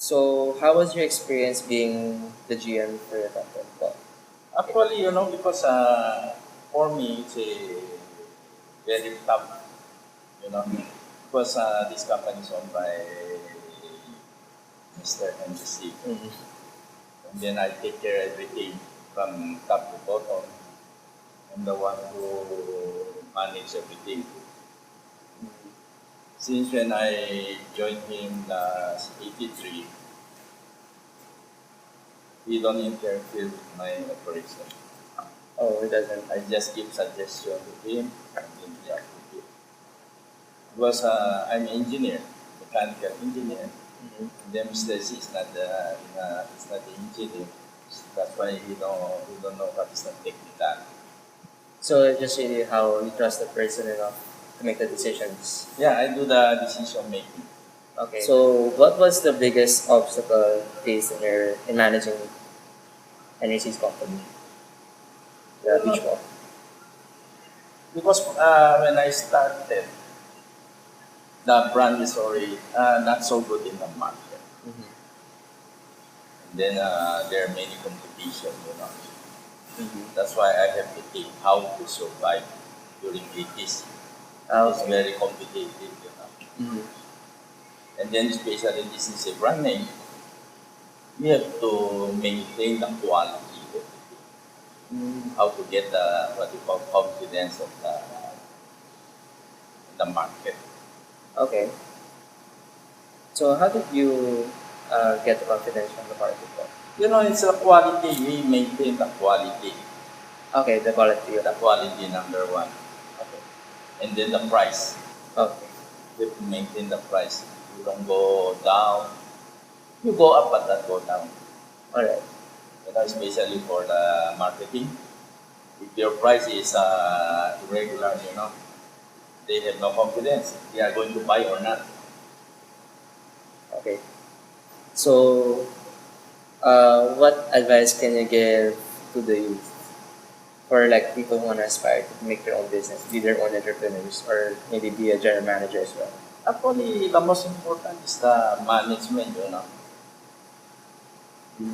So, how was your experience being the GM for your company? Well, Actually, because for me, it's a very tough, because this company is owned by Mr. NBC. mhm. And then I take care everything from top to bottom. I'm the one who manage everything. Since when I joined him last 83, he don't interfere with my operation. Oh, it doesn't. I just give suggestion to him and then he approve it. Because I'm engineer, mechanical engineer. Mhm. And then Mr. C is not it's not the engineer. That's why he don't know what is the technical. So, it's just really how you trust the person enough to make the decisions. Yeah, I do the decision making. Okay. So, what was the biggest obstacle faced in managing NAC's company? The beach ball. Because when I started, the brand is already not so good in the market. Mhm. And then there are many competition. Mhm. That's why I have to think how to survive during 80s. Ah, It's okay. very competitive. Mhm. And then especially this is a brand name, we have to maintain the quality of it. Mm. How to get the what you call confidence of the market. Okay. So, how did you get the confidence from the market? It's a quality. We maintain the quality. Okay, the quality of The quality number one. Okay. And then the price. Okay. We have to maintain the price. You don't go down. You go up but not go down. All right. Especially for the marketing. If your price is irregular, they have no confidence if they are going to buy or not. Okay. So, what advice can you give to the youth for like people who want to aspire to make their own business, be their own entrepreneurs, or maybe be a general manager as well? Actually, the most important is the management.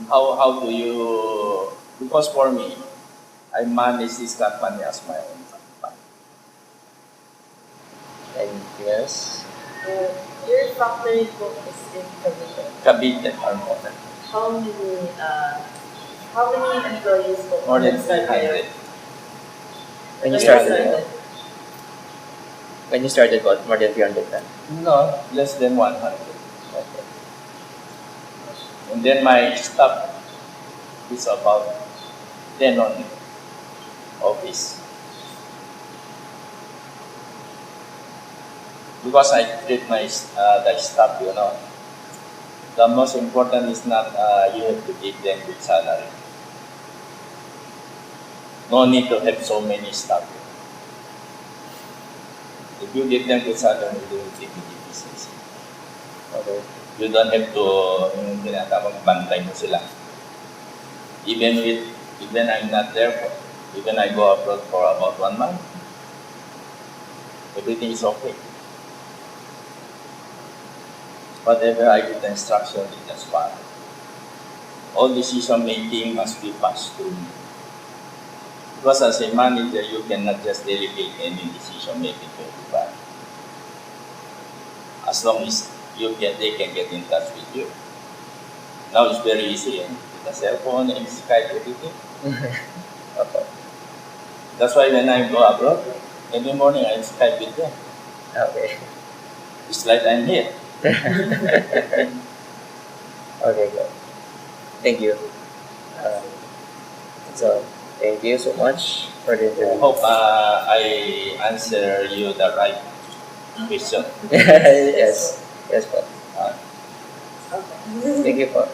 How do you, because for me, I manage this company as my own company. Anything else? Your factory book is in Cavite. Cavite, Harmona. How many how many employees po More than nag-start kayo? 300. When you When started, started? when you started, what more than 300 then? No, less than 100. Okay. And then my staff is about 10 on office. Because I treat the staff. The most important is not you have to give them good salary. No need to have so many staff. If you give them good salary, they will take the business. Okay. You don't have to, yung tinatawag, bantay mo sila. Even I'm not there, even I go abroad for about 1 month, everything is okay. Whatever I give the instruction, they just follow. All decision making must be passed through me. Because as a manager, you cannot just delegate any decision making to everybody. As long as they can get in touch with you. Now it's very easy. With the cell phone and Skype, everything. Okay. That's why when I go abroad, every morning I Skype with them. Okay. It's like I'm here. Okay, good. Thank you. So, thank you so much for the I interview. hope I answer you the right question. Yes. Yes, po. Uh, Okay. Thank you po.